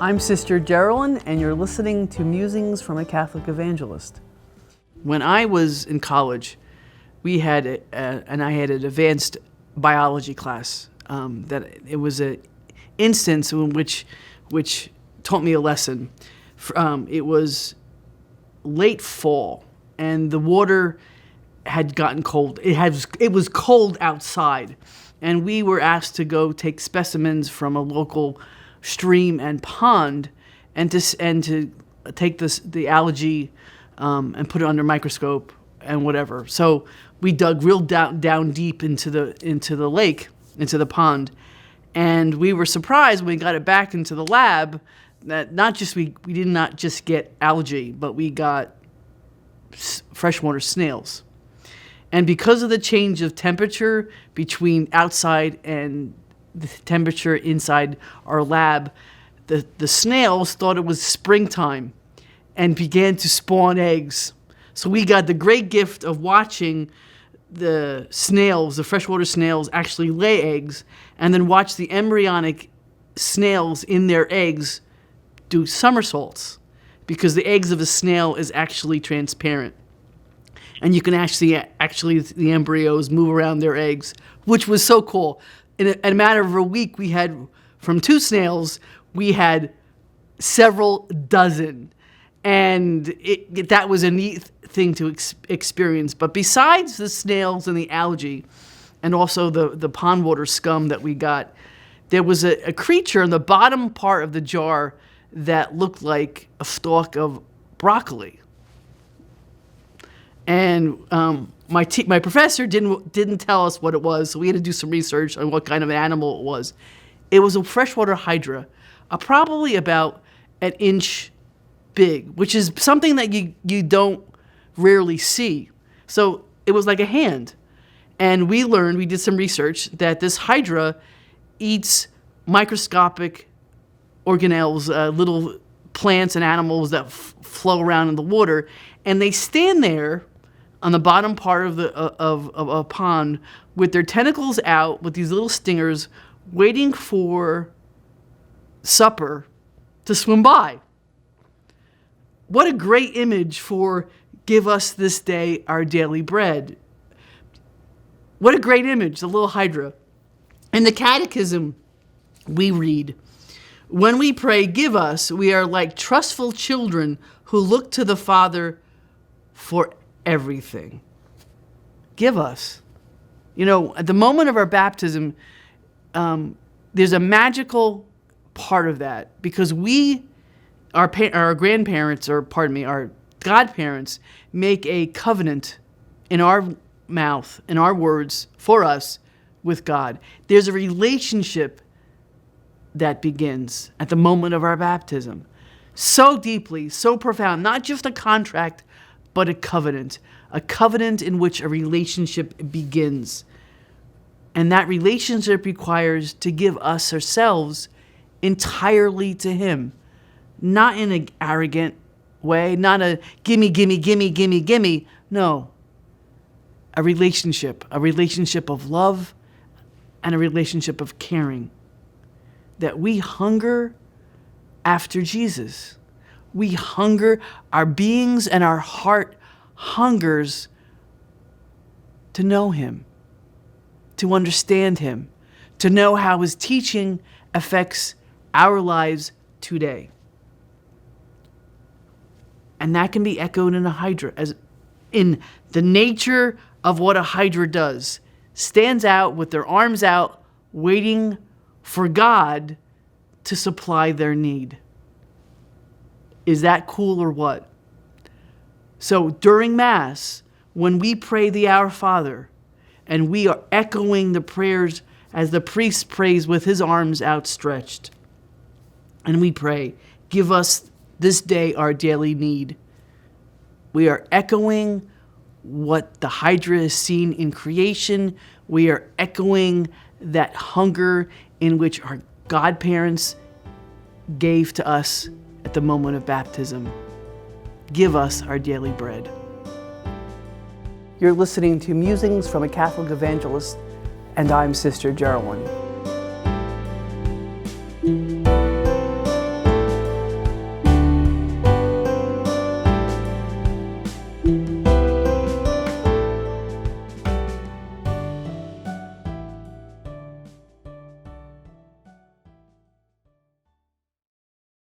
I'm Sister Geralyn, and you're listening to Musings from a Catholic Evangelist. When I was in college, I had an advanced biology class. That it was an instance in which taught me a lesson. It was late fall, and the water had gotten cold. It was cold outside, and we were asked to go take specimens from a local stream and pond, and to take the algae and put it under microscope and whatever. So we dug real down deep into the lake, into the pond, and we were surprised when we got it back into the lab that we did not just get algae, but we got freshwater snails. And because of the change of temperature between outside and the temperature inside our lab, the snails thought it was springtime and began to spawn eggs. So we got the great gift of watching the freshwater snails actually lay eggs, and then watch the embryonic snails in their eggs do somersaults, because the eggs of a snail is actually transparent. And you can actually the embryos move around their eggs, which was so cool. In a matter of a week, we had, from 2 snails, we had several dozen. And that was a neat thing to experience. But besides the snails and the algae, and also the pond water scum that we got, there was a creature in the bottom part of the jar that looked like a stalk of broccoli. And my professor didn't tell us what it was, so we had to do some research on what kind of animal it was. It was a freshwater hydra, probably about an inch big, which is something that you don't rarely see. So it was like a hand. And we did some research, that this hydra eats microscopic organelles, little plants and animals that flow around in the water, and they stand there on the bottom part of a pond with their tentacles out, with these little stingers, waiting for supper to swim by. What a great image for "Give us this day our daily bread." What a great image, the little hydra. In the Catechism, we read, "When we pray, 'Give us,' we are like trustful children who look to the Father for everything." Give us. At the moment of our baptism, there's a magical part of that, because our grandparents, our godparents, make a covenant in our mouth, in our words, for us with God. There's a relationship that begins at the moment of our baptism. So deeply, so profound, not just a contract, but a covenant in which a relationship begins. And that relationship requires to give us ourselves entirely to Him, not in an arrogant way, not a gimme, gimme, gimme, gimme, gimme. No, a relationship of love and a relationship of caring. That we hunger after Jesus. We hunger, our beings and our heart hungers to know Him, to understand Him, to know how His teaching affects our lives today. And that can be echoed in a hydra, as in the nature of what a hydra does. Stands out with their arms out, waiting for God to supply their need. Is that cool or what? So during Mass, when we pray the Our Father, and we are echoing the prayers as the priest prays with his arms outstretched, and we pray, "Give us this day our daily need," we are echoing what the hydra has seen in creation. We are echoing that hunger in which our godparents gave to us at the moment of baptism. Give us our daily bread. You're listening to Musings from a Catholic Evangelist, and I'm Sister Geralyn. you.